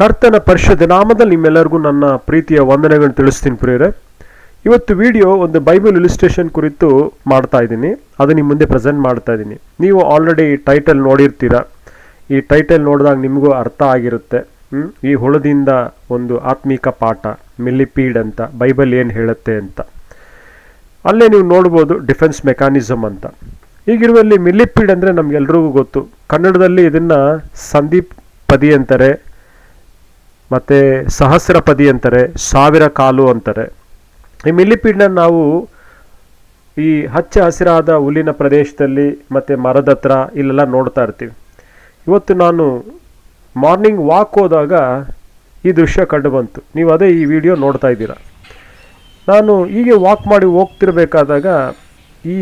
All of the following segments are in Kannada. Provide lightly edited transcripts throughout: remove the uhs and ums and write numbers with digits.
ಕರ್ತನ ಪರಿಶುದ್ಧ ನಾಮದಲ್ಲಿ ನಿಮ್ಮೆಲ್ಲರಿಗೂ ನನ್ನ ಪ್ರೀತಿಯ ವಂದನೆಗಳನ್ನು ತಿಳಿಸ್ತೀನಿ ಪ್ರಿಯರೇ. ಇವತ್ತು ವಿಡಿಯೋ ಒಂದು ಬೈಬಲ್ ಇಲಿಸ್ಟ್ರೇಷನ್ ಕುರಿತು ಮಾಡ್ತಾ ಇದ್ದೀನಿ. ಅದು ನಿಮ್ಮ ಮುಂದೆ ಪ್ರೆಸೆಂಟ್ ಮಾಡ್ತಾ ಇದ್ದೀನಿ. ನೀವು ಆಲ್ರೆಡಿ ಟೈಟಲ್ ನೋಡಿರ್ತೀರ. ಈ ಟೈಟಲ್ ನೋಡಿದಾಗ ನಿಮಗೂ ಅರ್ಥ ಆಗಿರುತ್ತೆ. ಈ ಹುಳದಿಂದ ಒಂದು ಆತ್ಮಿಕ ಪಾಠ, ಮಿಲಿಪೀಡ್ ಅಂತ ಬೈಬಲ್ ಏನು ಹೇಳುತ್ತೆ ಅಂತ. ಅಲ್ಲೇ ನೀವು ನೋಡ್ಬೋದು ಡಿಫೆನ್ಸ್ ಮೆಕ್ಯಾನಿಸಮ್ ಅಂತ. ಈಗಿರುವಲ್ಲಿ ಮಿಲಿಪೀಡ್ ಅಂದರೆ ನಮಗೆಲ್ರಿಗೂ ಗೊತ್ತು. ಕನ್ನಡದಲ್ಲಿ ಇದನ್ನು ಸಂದೀಪ್ ಪದಿ ಅಂತಾರೆ, ಮತ್ತು ಸಹಸ್ರ ಪದಿ ಅಂತಾರೆ, ಸಾವಿರ ಕಾಲು ಅಂತಾರೆ. ಈ ಮಿಲಿಪೀಡ್ನ ನಾವು ಈ ಹಚ್ಚ ಹಸಿರಾದ ಹುಲ್ಲಿನ ಪ್ರದೇಶದಲ್ಲಿ ಮತ್ತು ಮರದ ಹತ್ರ ಇಲ್ಲೆಲ್ಲ ನೋಡ್ತಾ ಇರ್ತೀವಿ. ಇವತ್ತು ನಾನು ಮಾರ್ನಿಂಗ್ ವಾಕ್ ಹೋದಾಗ ಈ ದೃಶ್ಯ ಕಂಡು ಬಂತು. ನೀವು ಅದೇ ಈ ವಿಡಿಯೋ ನೋಡ್ತಾ ಇದ್ದೀರಾ. ನಾನು ಹೀಗೆ ವಾಕ್ ಮಾಡಿ ಹೋಗ್ತಿರ್ಬೇಕಾದಾಗ ಈ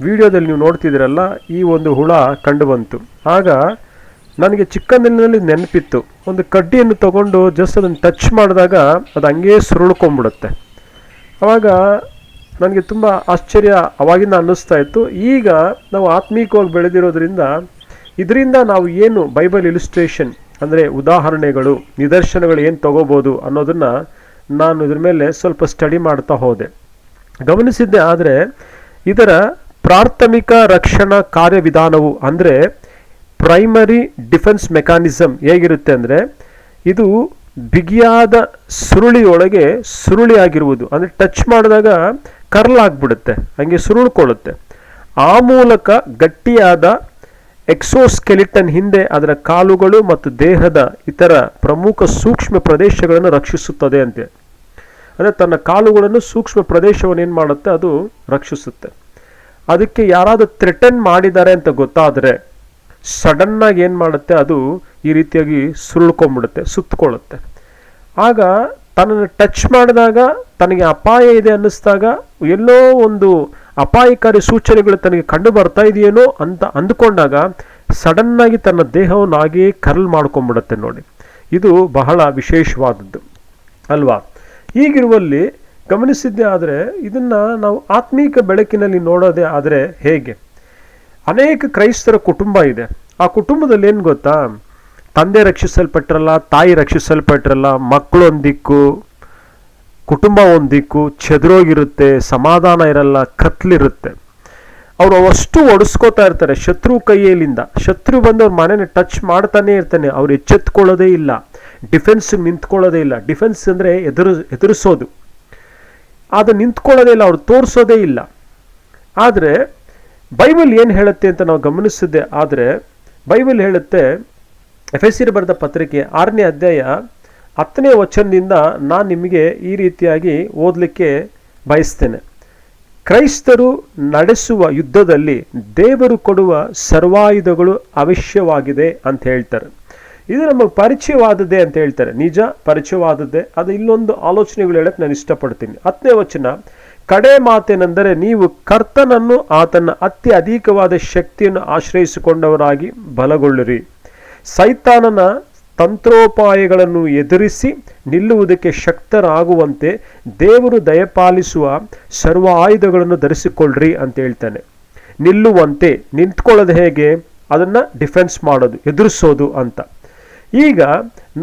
ವಿಡಿಯೋದಲ್ಲಿ ನೀವು ನೋಡ್ತಿದ್ದೀರಲ್ಲ, ಈ ಒಂದು ಹುಳ ಕಂಡು ಬಂತು. ಆಗ ನನಗೆ ಚಿಕ್ಕಂದಿನಲ್ಲಿ ನೆನಪಿತ್ತು, ಒಂದು ಕಡ್ಡಿಯನ್ನು ತಗೊಂಡು ಜಸ್ಟ್ ಅದನ್ನು ಟಚ್ ಮಾಡಿದಾಗ ಅದು ಹಂಗೇ ಸುರುಳ್ಕೊಂಬಿಡುತ್ತೆ. ಆವಾಗ ನನಗೆ ತುಂಬ ಆಶ್ಚರ್ಯ ಅವಾಗಿಂದ ಅನ್ನಿಸ್ತಾ ಇತ್ತು. ಈಗ ನಾವು ಆತ್ಮೀಕವಾಗಿ ಬೆಳೆದಿರೋದ್ರಿಂದ ಇದರಿಂದ ನಾವು ಏನು ಬೈಬಲ್ ಇಲಿಸ್ಟ್ರೇಷನ್ ಅಂದರೆ ಉದಾಹರಣೆಗಳು, ನಿದರ್ಶನಗಳು ಏನು ತಗೋಬೋದು ಅನ್ನೋದನ್ನು ನಾನು ಇದ್ರ ಮೇಲೆ ಸ್ವಲ್ಪ ಸ್ಟಡಿ ಮಾಡ್ತಾ ಹೋದೆ, ಗಮನಿಸಿದ್ದೆ. ಆದರೆ ಇದರ ಪ್ರಾಥಮಿಕ ರಕ್ಷಣಾ ಕಾರ್ಯವಿಧಾನವು ಅಂದರೆ ಪ್ರೈಮರಿ ಡಿಫೆನ್ಸ್ ಮೆಕ್ಯಾನಿಸಮ್ ಹೇಗಿರುತ್ತೆ ಅಂದರೆ, ಇದು ಬಿಗಿಯಾದ ಸುರುಳಿಯೊಳಗೆ ಸುರುಳಿ ಆಗಿರುವುದು. ಅಂದರೆ ಟಚ್ ಮಾಡಿದಾಗ ಕರ್ಲಾಗ್ಬಿಡುತ್ತೆ, ಹಂಗೆ ಸುರುಳ್ಕೊಳ್ಳುತ್ತೆ. ಆ ಮೂಲಕ ಗಟ್ಟಿಯಾದ ಎಕ್ಸೋಸ್ಕೆಲಿಟನ್ ಹಿಂದೆ ಅದರ ಕಾಲುಗಳು ಮತ್ತು ದೇಹದ ಇತರ ಪ್ರಮುಖ ಸೂಕ್ಷ್ಮ ಪ್ರದೇಶಗಳನ್ನು ರಕ್ಷಿಸುತ್ತದೆ ಅಂತೆ. ಅಂದರೆ ತನ್ನ ಕಾಲುಗಳನ್ನು ಸೂಕ್ಷ್ಮ ಪ್ರದೇಶವನ್ನು ಏನು ಮಾಡುತ್ತೆ, ಅದು ರಕ್ಷಿಸುತ್ತೆ. ಅದಕ್ಕೆ ಯಾರಾದರೂ ಥ್ರೆಟನ್ ಮಾಡಿದ್ದಾರೆ ಅಂತ ಗೊತ್ತಾದರೆ ಸಡನ್ನಾಗಿ ಏನು ಮಾಡುತ್ತೆ, ಅದು ಈ ರೀತಿಯಾಗಿ ಸುರುಳ್ಕೊಂಡ್ಬಿಡುತ್ತೆ, ಸುತ್ತಕೊಳ್ಳುತ್ತೆ. ಆಗ ತನ್ನನ್ನು ಟಚ್ ಮಾಡಿದಾಗ ತನಗೆ ಅಪಾಯ ಇದೆ ಅನ್ನಿಸ್ದಾಗ, ಎಲ್ಲೋ ಒಂದು ಅಪಾಯಕಾರಿ ಸೂಚನೆಗಳು ತನಗೆ ಕಂಡು ಬರ್ತಾ ಇದೆಯೇನೋ ಅಂತ ಅಂದುಕೊಂಡಾಗ ಸಡನ್ನಾಗಿ ತನ್ನ ದೇಹವನ್ನು ಹಾಗೆಯೇ ಕರ್ಲ್ ಮಾಡ್ಕೊಂಡ್ಬಿಡುತ್ತೆ. ನೋಡಿ, ಇದು ಬಹಳ ವಿಶೇಷವಾದದ್ದು ಅಲ್ವಾ? ಹೀಗಿರುವಲ್ಲಿ ಗಮನಿಸಿದ್ದೇ ಆದರೆ ಇದನ್ನು ನಾವು ಆತ್ಮೀಕ ಬೆಳಕಿನಲ್ಲಿ ನೋಡೋದೇ ಆದರೆ ಹೇಗೆ? ಅನೇಕ ಕ್ರೈಸ್ತರ ಕುಟುಂಬ ಇದೆ. ಆ ಕುಟುಂಬದಲ್ಲಿ ಏನು ಗೊತ್ತಾ, ತಂದೆ ರಕ್ಷಿಸಲ್ಪಟ್ಟಿರಲ್ಲ, ತಾಯಿ ರಕ್ಷಿಸಲ್ಪಟ್ಟಿರಲ್ಲ, ಮಕ್ಕಳು ಒಂದು ದಿಕ್ಕು, ಕುಟುಂಬ ಒಂದು ದಿಕ್ಕು, ಚೆದರೋಗಿರುತ್ತೆ, ಸಮಾಧಾನ ಇರಲ್ಲ, ಕತ್ಲಿರುತ್ತೆ. ಅವರು ಅಷ್ಟು ಒಡಿಸ್ಕೋತಾ ಇರ್ತಾರೆ ಶತ್ರು ಕೈಯಲ್ಲಿಂದ. ಶತ್ರು ಬಂದು ಅವ್ರ ಮನೇನ ಟಚ್ ಮಾಡ್ತಾನೆ ಇರ್ತಾನೆ. ಅವ್ರು ಎಚ್ಚೆತ್ಕೊಳ್ಳೋದೇ ಇಲ್ಲ, ಡಿಫೆನ್ಸ್ ನಿಂತ್ಕೊಳ್ಳೋದೇ ಇಲ್ಲ. ಡಿಫೆನ್ಸ್ ಅಂದರೆ ಎದುರಿಸೋದು, ಅದು ನಿಂತ್ಕೊಳ್ಳೋದೇ ಇಲ್ಲ, ಅವ್ರು ತೋರಿಸೋದೇ ಇಲ್ಲ. ಆದರೆ ಬೈಬಲ್ ಏನು ಹೇಳುತ್ತೆ ಅಂತ ನಾವು ಗಮನಿಸಿದ್ದೆ. ಆದರೆ ಬೈಬಲ್ ಹೇಳುತ್ತೆ, ಎಫೆಸೀಯರಿಗೆ ಬರೆದ ಪತ್ರಿಕೆ 6ನೇ ಅಧ್ಯಾಯ 10ನೇ ವಚನದಿಂದ ನಾನು ನಿಮಗೆ ಈ ರೀತಿಯಾಗಿ ಓದಲಿಕ್ಕೆ ಬಯಸ್ತೇನೆ. ಕ್ರೈಸ್ತರು ನಡೆಸುವ ಯುದ್ಧದಲ್ಲಿ ದೇವರು ಕೊಡುವ ಸರ್ವಾಯುಧಗಳು ಅವಶ್ಯವಾಗಿದೆ ಅಂತ ಹೇಳ್ತಾರೆ. ಇದು ನಮಗೆ ಪರಿಚಯವಾದದ್ದೇ ಅಂತ ಹೇಳ್ತಾರೆ. ನಿಜ, ಪರಿಚಯವಾದದ್ದೇ. ಅದು ಇಲ್ಲೊಂದು ಆಲೋಚನೆಗಳು ಹೇಳಕ್ಕೆ ನಾನು ಇಷ್ಟಪಡ್ತೀನಿ. 10ನೇ ವಚನ, ಕಡೆ ಮಾತೇನೆಂದರೆ ನೀವು ಕರ್ತನನ್ನು ಆತನ ಅತ್ಯಧಿಕವಾದ ಶಕ್ತಿಯನ್ನು ಆಶ್ರಯಿಸಿಕೊಂಡವರಾಗಿ ಬಲಗೊಳ್ಳಿರಿ. ಸೈತಾನನ ತಂತ್ರೋಪಾಯಗಳನ್ನು ಎದುರಿಸಿ ನಿಲ್ಲುವುದಕ್ಕೆ ಶಕ್ತರಾಗುವಂತೆ ದೇವರು ದಯಪಾಲಿಸುವ ಸರ್ವ ಆಯುಧಗಳನ್ನು ಧರಿಸಿಕೊಳ್ಳ್ರಿ ಅಂತ ಹೇಳ್ತಾನೆ. ನಿಲ್ಲುವಂತೆ, ನಿಂತ್ಕೊಳ್ಳೋದು ಹೇಗೆ? ಅದನ್ನು ಡಿಫೆನ್ಸ್ ಮಾಡೋದು, ಎದುರಿಸೋದು ಅಂತ. ಈಗ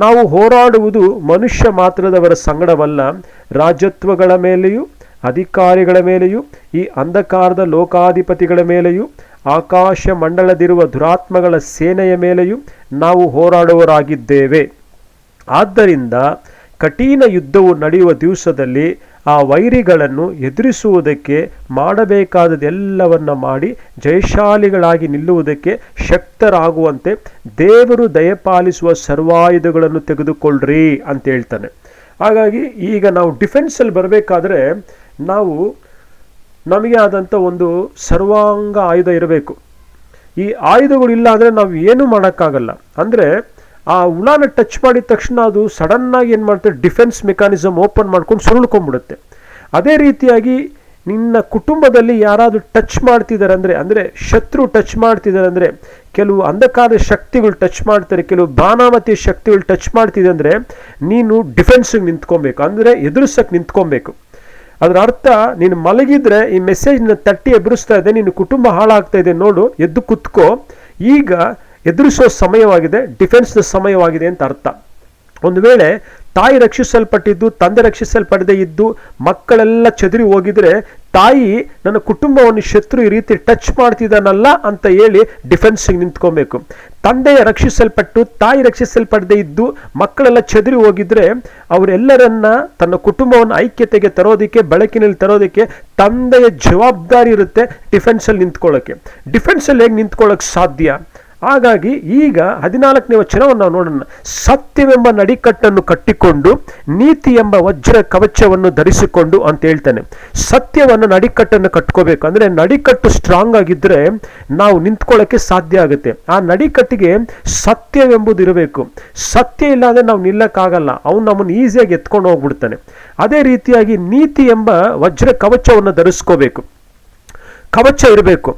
ನಾವು ಹೋರಾಡುವುದು ಮನುಷ್ಯ ಮಾತ್ರದವರ ಸಂಗಡವಲ್ಲ, ರಾಜತ್ವಗಳ ಮೇಲೆಯೂ ಅಧಿಕಾರಿಗಳ ಮೇಲೆಯೂ ಈ ಅಂಧಕಾರದ ಲೋಕಾಧಿಪತಿಗಳ ಮೇಲೆಯೂ ಆಕಾಶ ಮಂಡಲದಿರುವ ದುರಾತ್ಮಗಳ ಸೇನೆಯ ಮೇಲೆಯೂ ನಾವು ಹೋರಾಡುವವರಾಗಿದ್ದೇವೆ. ಆದ್ದರಿಂದ ಕಠಿಣ ಯುದ್ಧವು ನಡೆಯುವ ದಿವಸದಲ್ಲಿ ಆ ವೈರಿಗಳನ್ನು ಎದುರಿಸುವುದಕ್ಕೆ ಮಾಡಬೇಕಾದದೆಲ್ಲವನ್ನ ಮಾಡಿ ಜಯಶಾಲಿಗಳಾಗಿ ನಿಲ್ಲುವುದಕ್ಕೆ ಶಕ್ತರಾಗುವಂತೆ ದೇವರು ದಯಪಾಲಿಸುವ ಸರ್ವಾಯುಧಗಳನ್ನು ತೆಗೆದುಕೊಳ್ಳ್ರಿ ಅಂತ ಹೇಳ್ತಾನೆ. ಹಾಗಾಗಿ ಈಗ ನಾವು ಡಿಫೆನ್ಸಲ್ಲಿ ಬರಬೇಕಾದ್ರೆ ನಮಗೆ ಆದಂಥ ಒಂದು ಸರ್ವಾಂಗ ಆಯುಧ ಇರಬೇಕು. ಈ ಆಯುಧಗಳಿಲ್ಲ ಅಂದರೆ ನಾವು ಏನೂ ಮಾಡೋಕ್ಕಾಗಲ್ಲ. ಅಂದರೆ ಆ ಹುಳನ ಟಚ್ ಮಾಡಿದ ತಕ್ಷಣ ಅದು ಸಡನ್ನಾಗಿ ಏನು ಮಾಡ್ತಾರೆ, ಡಿಫೆನ್ಸ್ ಮೆಕ್ಯಾನಿಸಮ್ ಓಪನ್ ಮಾಡ್ಕೊಂಡು ಸುರುಳ್ಕೊಂಡ್ಬಿಡುತ್ತೆ. ಅದೇ ರೀತಿಯಾಗಿ ನಿನ್ನ ಕುಟುಂಬದಲ್ಲಿ ಯಾರಾದರೂ ಟಚ್ ಮಾಡ್ತಿದ್ದಾರೆ ಅಂದರೆ ಶತ್ರು ಟಚ್ ಮಾಡ್ತಿದ್ದಾರೆ ಅಂದರೆ, ಕೆಲವು ಅಂಧಕಾರದ ಶಕ್ತಿಗಳು ಟಚ್ ಮಾಡ್ತಾರೆ, ಕೆಲವು ಬಾನಾಮತಿ ಶಕ್ತಿಗಳು ಟಚ್ ಮಾಡ್ತಿದೆ ಅಂದರೆ ನೀನು ಡಿಫೆನ್ಸಿಗೆ ನಿಂತ್ಕೊಬೇಕು, ಅಂದರೆ ಎದುರಿಸಕ್ಕೆ ನಿಂತ್ಕೊಬೇಕು. ಅದರ ಅರ್ಥ, ನೀನು ಮಲಗಿದ್ರೆ ಈ ಮೆಸೇಜ್ನ ತಟ್ಟಿ ಎದುರಿಸ್ತಾ ಇದೆ, ನಿನ್ನ ಕುಟುಂಬ ಹಾಳಾಗ್ತಾ ಇದೆ, ನೋಡು, ಎದ್ದು ಕುತ್ಕೋ, ಈಗ ಎದುರಿಸೋ ಸಮಯವಾಗಿದೆ, ಡಿಫೆನ್ಸ್ನ ಸಮಯವಾಗಿದೆ ಅಂತ ಅರ್ಥ. ಒಂದು ವೇಳೆ ತಾಯಿ ರಕ್ಷಿಸಲ್ಪಟ್ಟಿದ್ದು ತಂದೆ ರಕ್ಷಿಸಲ್ಪಡದೇ ಇದ್ದು ಮಕ್ಕಳೆಲ್ಲ ಚದುರಿ ಹೋಗಿದ್ರೆ ತಾಯಿ ನನ್ನ ಕುಟುಂಬವನ್ನು ಶತ್ರು ಈ ರೀತಿ ಟಚ್ ಮಾಡ್ತಿದ್ದಾನಲ್ಲ ಅಂತ ಹೇಳಿ ಡಿಫೆನ್ಸಿಗೆ ನಿಂತ್ಕೊಬೇಕು. ತಂದೆ ರಕ್ಷಿಸಲ್ಪಟ್ಟು ತಾಯಿ ರಕ್ಷಿಸಲ್ಪಡದೇ ಇದ್ದು ಮಕ್ಕಳೆಲ್ಲ ಚದುರಿ ಹೋಗಿದ್ರೆ ಅವರೆಲ್ಲರನ್ನ ತನ್ನ ಕುಟುಂಬವನ್ನು ಐಕ್ಯತೆಗೆ ತರೋದಕ್ಕೆ, ಬೆಳಕಿನಲ್ಲಿ ತರೋದಕ್ಕೆ ತಂದೆಯ ಜವಾಬ್ದಾರಿ ಇರುತ್ತೆ ಡಿಫೆನ್ಸಲ್ಲಿ ನಿಂತ್ಕೊಳ್ಳೋಕ್ಕೆ. ಡಿಫೆನ್ಸಲ್ಲಿ ಹೇಗೆ ನಿಂತ್ಕೊಳ್ಳೋಕೆ ಸಾಧ್ಯ? ಹಾಗಾಗಿ ಈಗ 14ನೇ ವಚನವನ್ನು ನಾವು ನೋಡೋಣ. ಸತ್ಯವೆಂಬ ನಡಿಕಟ್ಟನ್ನು ಕಟ್ಟಿಕೊಂಡು ನೀತಿ ಎಂಬ ವಜ್ರ ಕವಚವನ್ನು ಧರಿಸಿಕೊಂಡು ಅಂತ ಹೇಳ್ತಾನೆ. ಸತ್ಯವನ್ನು ನಡಿಕಟ್ಟನ್ನು ಕಟ್ಕೋಬೇಕು. ಅಂದರೆ ನಡಿಕಟ್ಟು ಸ್ಟ್ರಾಂಗ್ ಆಗಿದ್ರೆ ನಾವು ನಿಂತ್ಕೊಳ್ಳೋಕ್ಕೆ ಸಾಧ್ಯ ಆಗುತ್ತೆ. ಆ ನಡಿಕಟ್ಟಿಗೆ ಸತ್ಯವೆಂಬುದು ಇರಬೇಕು. ಸತ್ಯ ಇಲ್ಲಾಂದ್ರೆ ನಾವು ನಿಲ್ಲಕ್ಕಾಗಲ್ಲ. ಅವನು ನಮ್ಮನ್ನು ಈಸಿಯಾಗಿ ಎತ್ಕೊಂಡು ಹೋಗ್ಬಿಡ್ತಾನೆ. ಅದೇ ರೀತಿಯಾಗಿ ನೀತಿ ಎಂಬ ವಜ್ರ ಕವಚವನ್ನು ಧರಿಸ್ಕೋಬೇಕು. ಕವಚ ಇರಬೇಕು.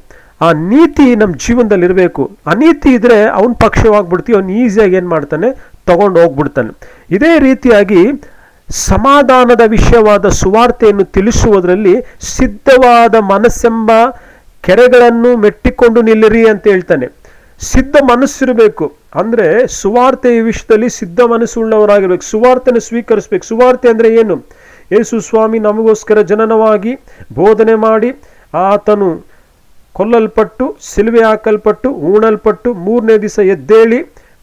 ಆ ನೀತಿ ನಮ್ಮ ಜೀವನದಲ್ಲಿ ಇರಬೇಕು. ಅನೀತಿ ಇದ್ರೆ ಅವನ ಪಕ್ಷವಾಗ್ಬಿಡ್ತೀವಿ. ಅವನು ಈಸಿಯಾಗಿ ಏನು ಮಾಡ್ತಾನೆ, ತಗೊಂಡು ಹೋಗ್ಬಿಡ್ತಾನೆ. ಇದೇ ರೀತಿಯಾಗಿ ಸಮಾಧಾನದ ವಿಷಯವಾದ ಸುವಾರ್ತೆಯನ್ನು ತಿಳಿಸುವುದರಲ್ಲಿ ಸಿದ್ಧವಾದ ಮನಸ್ಸೆಂಬ ಕೆರೆಗಳನ್ನು ಮೆಟ್ಟಿಕೊಂಡು ನಿಲ್ಲಿರಿ ಅಂತ ಹೇಳ್ತಾನೆ. ಸಿದ್ಧ ಮನಸ್ಸಿರಬೇಕು. ಅಂದರೆ ಸುವಾರ್ತೆಯ ವಿಷಯದಲ್ಲಿ ಸಿದ್ಧ ಮನಸ್ಸುಳ್ಳವರಾಗಿರ್ಬೇಕು. ಸುವಾರ್ತೆನ ಸ್ವೀಕರಿಸ್ಬೇಕು. ಸುವಾರ್ತೆ ಅಂದರೆ ಏನು? ಯೇಸು ಸ್ವಾಮಿ ನಮಗೋಸ್ಕರ ಜನನವಾಗಿ ಬೋಧನೆ ಮಾಡಿ ಆತನು ಕೊಲ್ಲಲ್ಪಟ್ಟು ಸಿಲುವೆ ಹಾಕಲ್ಪಟ್ಟು ಉಣಲ್ಪಟ್ಟು 3ನೇ ದಿವಸ ಎದ್ದೇಳಿ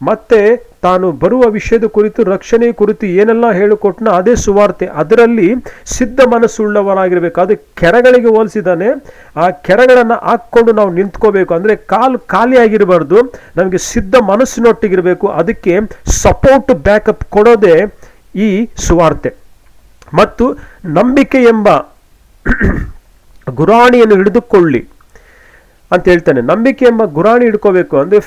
ಮತ್ತೆ ತಾನು ಬರುವ ವಿಷಯದ ಕುರಿತು, ರಕ್ಷಣೆ ಕುರಿತು ಏನೆಲ್ಲ ಹೇಳಿಕೊಟ್ನ ಅದೇ ಸುವಾರ್ತೆ. ಅದರಲ್ಲಿ ಸಿದ್ಧ ಮನಸ್ಸುಳ್ಳವರಾಗಿರ್ಬೇಕು. ಅದು ಕೆರೆಗಳಿಗೆ ಹೋಲಿಸಿದಾನೆ. ಆ ಕೆರೆಗಳನ್ನು ಹಾಕ್ಕೊಂಡು ನಾವು ನಿಂತ್ಕೋಬೇಕು. ಅಂದರೆ ಕಾಲು ಖಾಲಿಯಾಗಿರಬಾರ್ದು. ನಮಗೆ ಸಿದ್ಧ ಮನಸ್ಸಿನೊಟ್ಟಿಗಿರಬೇಕು. ಅದಕ್ಕೆ ಸಪೋರ್ಟ್ ಬ್ಯಾಕಪ್ ಕೊಡೋದೇ ಈ ಸುವಾರ್ತೆ. ಮತ್ತು ನಂಬಿಕೆ ಎಂಬ ಗುರಾಣಿಯನ್ನು ಹಿಡಿದುಕೊಳ್ಳಿ ಅಂತ ಹೇಳ್ತಾನೆ. ನಂಬಿಕೆ ಎಂಬ ಗುರಾಣಿ ಇಟ್ಕೋಬೇಕು. ಅಂದರೆ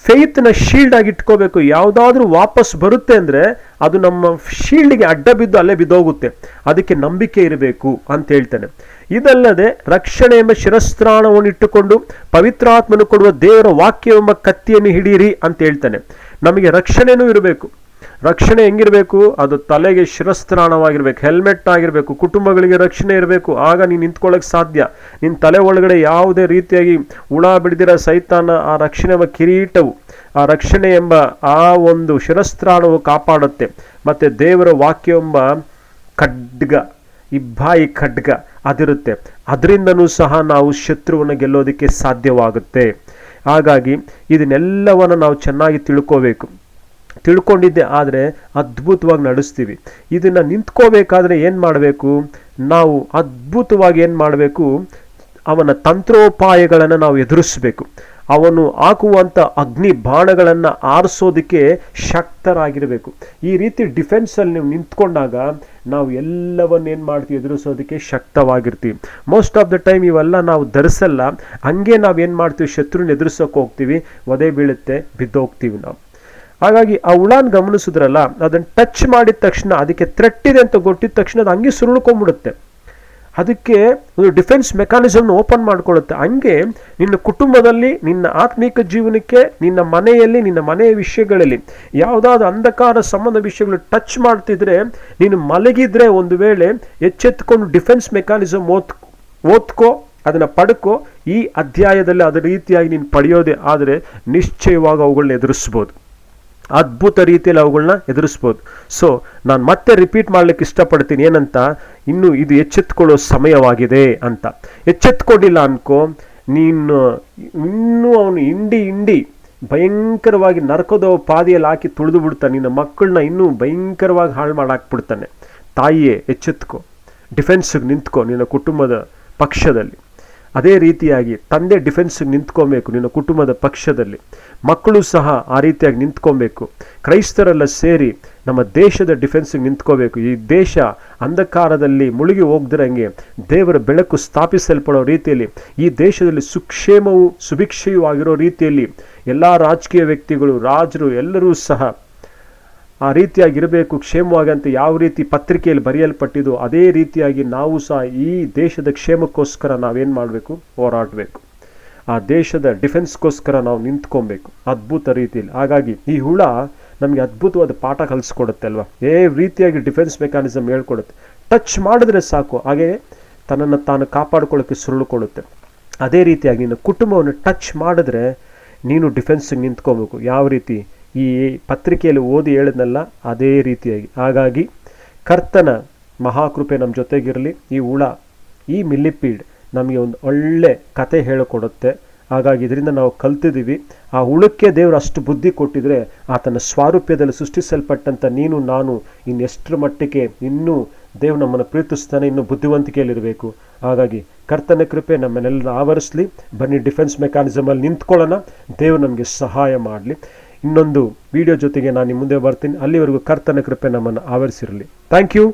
ಫೇತ್ನ ಶೀಲ್ಡ್ ಆಗಿ ಇಟ್ಕೋಬೇಕು. ಯಾವುದಾದ್ರೂ ವಾಪಸ್ ಬರುತ್ತೆ ಅಂದರೆ ಅದು ನಮ್ಮ ಶೀಲ್ಡ್ಗೆ ಅಡ್ಡ ಬಿದ್ದು ಅಲ್ಲೇ ಬಿದ್ದೋಗುತ್ತೆ. ಅದಕ್ಕೆ ನಂಬಿಕೆ ಇರಬೇಕು ಅಂತ ಹೇಳ್ತಾನೆ. ಇದಲ್ಲದೆ ರಕ್ಷಣೆ ಎಂಬ ಶಿರಸ್ತ್ರಾಣವನ್ನು ಇಟ್ಟುಕೊಂಡು ಪವಿತ್ರಾತ್ಮನು ಕೊಡುವ ದೇವರ ವಾಕ್ಯ ಎಂಬ ಕತ್ತಿಯನ್ನು ಹಿಡೀರಿ ಅಂತ ಹೇಳ್ತಾನೆ. ನಮಗೆ ರಕ್ಷಣೆನೂ ಇರಬೇಕು. ರಕ್ಷಣೆ ಹೆಂಗಿರಬೇಕು? ಅದು ತಲೆಗೆ ಶಿರಸ್ತ್ರಾಣವಾಗಿರ್ಬೇಕು, ಹೆಲ್ಮೆಟ್ ಆಗಿರಬೇಕು. ಕುಟುಂಬಗಳಿಗೆ ರಕ್ಷಣೆ ಇರಬೇಕು. ಆಗ ನೀನು ನಿಂತ್ಕೊಳ್ಳೋಕೆ ಸಾಧ್ಯ. ನಿನ್ನ ತಲೆ ಒಳಗಡೆ ಯಾವುದೇ ರೀತಿಯಾಗಿ ಹುಳ ಬಿಡದಿರೋ ಸೈತಾನ ಆ ರಕ್ಷಣೆ ಎಂಬ ಕಿರೀಟವು, ಆ ರಕ್ಷಣೆ ಎಂಬ ಆ ಒಂದು ಶಿರಸ್ತ್ರಾಣವು ಕಾಪಾಡುತ್ತೆ. ಮತ್ತು ದೇವರ ವಾಕ್ಯ ಎಂಬ ಖಡ್ಗ, ಇಬ್ಬಾಯಿ ಖಡ್ಗ ಅದಿರುತ್ತೆ. ಅದರಿಂದನೂ ಸಹ ನಾವು ಶತ್ರುವನ್ನು ಗೆಲ್ಲೋದಕ್ಕೆ ಸಾಧ್ಯವಾಗುತ್ತೆ. ಹಾಗಾಗಿ ಇದನ್ನೆಲ್ಲವನ್ನು ನಾವು ಚೆನ್ನಾಗಿ ತಿಳ್ಕೊಂಡಿದ್ದೆ ಆದರೆ ಅದ್ಭುತವಾಗಿ ನಡೆಸ್ತೀವಿ. ಇದನ್ನು ನಿಂತ್ಕೋಬೇಕಾದ್ರೆ ಏನು ಮಾಡಬೇಕು? ನಾವು ಅದ್ಭುತವಾಗಿ ಏನು ಮಾಡಬೇಕು? ಅವನ ತಂತ್ರೋಪಾಯಗಳನ್ನು ನಾವು ಎದುರಿಸಬೇಕು. ಅವನು ಹಾಕುವಂಥ ಅಗ್ನಿ ಬಾಣಗಳನ್ನು ಆರಿಸೋದಕ್ಕೆ ಶಕ್ತರಾಗಿರಬೇಕು. ಈ ರೀತಿ ಡಿಫೆನ್ಸಲ್ಲಿ ನೀವು ನಿಂತ್ಕೊಂಡಾಗ ನಾವು ಎಲ್ಲವನ್ನೇನು ಮಾಡ್ತೀವಿ? ಎದುರಿಸೋದಕ್ಕೆ ಶಕ್ತವಾಗಿರ್ತೀವಿ. ಮೋಸ್ಟ್ ಆಫ್ ದ ಟೈಮ್ ಇವೆಲ್ಲ ನಾವು ಧರಿಸಲ್ಲ. ಹಂಗೆ ನಾವೇನು ಮಾಡ್ತೀವಿ? ಶತ್ರುನ ಎದುರಿಸೋಕೆ ಹೋಗ್ತೀವಿ, ಒದೆ ಬೀಳುತ್ತೆ, ಬಿದ್ದೋಗ್ತೀವಿ ನಾವು. ಹಾಗಾಗಿ ಆ ಹುಳಾನ್ ಗಮನಿಸಿದ್ರಲ್ಲ, ಅದನ್ನು ಟಚ್ ಮಾಡಿದ ತಕ್ಷಣ, ಅದಕ್ಕೆ ಥ್ರೆಟ್ ಇದೆ ಅಂತ ಗೊತ್ತಿದ ತಕ್ಷಣ ಅದು ಹಂಗೆ ಸುರುಳ್ಕೊಂಡ್ಬಿಡುತ್ತೆ. ಅದಕ್ಕೆ ಒಂದು ಡಿಫೆನ್ಸ್ ಮೆಕ್ಯಾನಿಸಮ್ನ ಓಪನ್ ಮಾಡ್ಕೊಳ್ಳುತ್ತೆ. ಹಂಗೆ ನಿನ್ನ ಕುಟುಂಬದಲ್ಲಿ, ನಿನ್ನ ಆತ್ಮಿಕ ಜೀವನಕ್ಕೆ, ನಿನ್ನ ಮನೆಯಲ್ಲಿ, ನಿನ್ನ ಮನೆಯ ವಿಷಯಗಳಲ್ಲಿ ಯಾವುದಾದ್ರು ಅಂಧಕಾರ ಸಂಬಂಧ ವಿಷಯಗಳು ಟಚ್ ಮಾಡ್ತಿದ್ರೆ, ನೀನು ಮಲಗಿದ್ರೆ ಒಂದು ವೇಳೆ ಎಚ್ಚೆತ್ಕೊಂಡು ಡಿಫೆನ್ಸ್ ಮೆಕ್ಯಾನಿಸಮ್ ಓದ್ಕೋ, ಅದನ್ನು ಪಡ್ಕೋ. ಈ ಅಧ್ಯಾಯದಲ್ಲಿ ಅದೇ ರೀತಿಯಾಗಿ ನೀನು ಪಡೆಯೋದೇ ಆದರೆ ನಿಶ್ಚಯವಾಗಿ ಅವುಗಳನ್ನ ಎದುರಿಸ್ಬೋದು. ಅದ್ಭುತ ರೀತಿಯಲ್ಲಿ ಅವುಗಳನ್ನ ಎದುರಿಸ್ಬೋದು. ಸೊ ನಾನು ಮತ್ತೆ ರಿಪೀಟ್ ಮಾಡ್ಲಿಕ್ಕೆ ಇಷ್ಟಪಡ್ತೀನಿ. ಏನಂತ? ಇನ್ನು ಇದು ಎಚ್ಚೆತ್ಕೊಳ್ಳೋ ಸಮಯವಾಗಿದೆ ಅಂತ. ಎಚ್ಚೆತ್ಕೊಂಡಿಲ್ಲ ಅನ್ಕೋ, ನೀನು ಇನ್ನೂ ಅವನು ಹಿಂಡಿ ಭಯಂಕರವಾಗಿ ನರಕದ ಪಾದಿಯಲ್ಲಿ ಹಾಕಿ ತುಳಿದು ಬಿಡ್ತಾನೆ. ನಿನ್ನ ಮಕ್ಕಳನ್ನ ಇನ್ನೂ ಭಯಂಕರವಾಗಿ ಹಾಳು ಮಾಡಾಕ್ಬಿಡ್ತಾನೆ. ತಾಯಿಯೇ ಎಚ್ಚೆತ್ಕೋ, ಡಿಫೆನ್ಸ್ಗೆ ನಿಂತ್ಕೋ ನಿನ್ನ ಕುಟುಂಬದ ಪಕ್ಷದಲ್ಲಿ. ಅದೇ ರೀತಿಯಾಗಿ ತಂದೆ ಡಿಫೆನ್ಸ್ಗೆ ನಿಂತ್ಕೊಬೇಕು ನಿನ್ನ ಕುಟುಂಬದ ಪಕ್ಷದಲ್ಲಿ. ಮಕ್ಕಳು ಸಹ ಆ ರೀತಿಯಾಗಿ ನಿಂತ್ಕೊಬೇಕು. ಕ್ರೈಸ್ತರೆಲ್ಲ ಸೇರಿ ನಮ್ಮ ದೇಶದ ಡಿಫೆನ್ಸ್ಗೆ ನಿಂತ್ಕೋಬೇಕು. ಈ ದೇಶ ಅಂಧಕಾರದಲ್ಲಿ ಮುಳುಗಿ ಹೋಗ್ದಿರಂಗೆ ದೇವರ ಬೆಳಕು ಸ್ಥಾಪಿಸಲ್ಪಡೋ ರೀತಿಯಲ್ಲಿ, ಈ ದೇಶದಲ್ಲಿ ಸುಕ್ಷೇಮವು ಸುಭಿಕ್ಷೆಯೂ ಆಗಿರೋ ರೀತಿಯಲ್ಲಿ ಎಲ್ಲ ರಾಜಕೀಯ ವ್ಯಕ್ತಿಗಳು, ರಾಜರು ಎಲ್ಲರೂ ಸಹ ಆ ರೀತಿಯಾಗಿರಬೇಕು, ಕ್ಷೇಮವಾಗಿ ಅಂತ ಯಾವ ರೀತಿ ಪತ್ರಿಕೆಯಲ್ಲಿ ಬರೆಯಲ್ಪಟ್ಟಿದ್ದು ಅದೇ ರೀತಿಯಾಗಿ ನಾವು ಸಹ ಈ ದೇಶದ ಕ್ಷೇಮಕ್ಕೋಸ್ಕರ ನಾವೇನು ಮಾಡಬೇಕು? ಹೋರಾಡಬೇಕು. ಆ ದೇಶದ ಡಿಫೆನ್ಸ್ಗೋಸ್ಕರ ನಾವು ನಿಂತ್ಕೊಬೇಕು ಅದ್ಭುತ ರೀತಿಯಲ್ಲಿ. ಹಾಗಾಗಿ ಈ ಹುಳ ನಮಗೆ ಅದ್ಭುತವಾದ ಪಾಠ ಕಲಿಸ್ಕೊಡುತ್ತೆ ಅಲ್ವಾ? ರೀತಿಯಾಗಿ ಡಿಫೆನ್ಸ್ ಮೆಕ್ಯಾನಿಸಮ್ ಹೇಳ್ಕೊಡುತ್ತೆ. ಟಚ್ ಮಾಡಿದ್ರೆ ಸಾಕು, ಹಾಗೆ ತನ್ನನ್ನು ತಾನು ಕಾಪಾಡ್ಕೊಳ್ಳೋಕ್ಕೆ ಸುರುಳುಕೊಳ್ಳುತ್ತೆ. ಅದೇ ರೀತಿಯಾಗಿ ನಿನ್ನ ಕುಟುಂಬವನ್ನು ಟಚ್ ಮಾಡಿದ್ರೆ ನೀನು ಡಿಫೆನ್ಸಿಗೆ ನಿಂತ್ಕೋಬೇಕು. ಯಾವ ರೀತಿ? ಈ ಪತ್ರಿಕೆಯಲ್ಲಿ ಓದಿ ಹೇಳಿದ್ನಲ್ಲ ಅದೇ ರೀತಿಯಾಗಿ. ಹಾಗಾಗಿ ಕರ್ತನ ಮಹಾಕೃಪೆ ನಮ್ಮ ಜೊತೆಗಿರಲಿ. ಈ ಮಿಲ್ಲಿಪೀಡ್ ನಮಗೆ ಒಂದು ಒಳ್ಳೆ ಕತೆ ಹೇಳಿಕೊಡುತ್ತೆ. ಹಾಗಾಗಿ ಇದರಿಂದ ನಾವು ಕಲ್ತಿದ್ದೀವಿ. ಆ ಹುಳಕ್ಕೆ ದೇವರು ಅಷ್ಟು ಬುದ್ಧಿ ಕೊಟ್ಟಿದ್ರೆ ಆತನ ಸ್ವಾರೂಪ್ಯದಲ್ಲಿ ಸೃಷ್ಟಿಸಲ್ಪಟ್ಟಂಥ ನೀನು ನಾನು ಇನ್ನೆಷ್ಟರ ಮಟ್ಟಿಗೆ ಇನ್ನೂ ದೇವ್ರು ನಮ್ಮನ್ನು ಪ್ರೀತಿಸ್ತಾನೆ, ಇನ್ನೂ ಬುದ್ಧಿವಂತಿಕೆಯಲ್ಲಿರಬೇಕು. ಹಾಗಾಗಿ ಕರ್ತನ ಕೃಪೆ ನಮ್ಮನ್ನೆಲ್ಲ ಆವರಿಸಲಿ. ಬನ್ನಿ ಡಿಫೆನ್ಸ್ ಮೆಕ್ಯಾನಿಸಮಲ್ಲಿ ನಿಂತ್ಕೊಳ್ಳೋಣ. ದೇವರು ನಮಗೆ ಸಹಾಯ ಮಾಡಲಿ. ಇನ್ನೊಂದು ವಿಡಿಯೋ ಜೊತೆಗೆ ನಾನು ನಿಮ್ಮ ಮುಂದೆ ಬರ್ತೀನಿ. ಅಲ್ಲಿವರೆಗೂ ಕರ್ತನ ಕೃಪೆ ನಮ್ಮನ್ನು ಆವರಿಸಿರಲಿ. Thank you.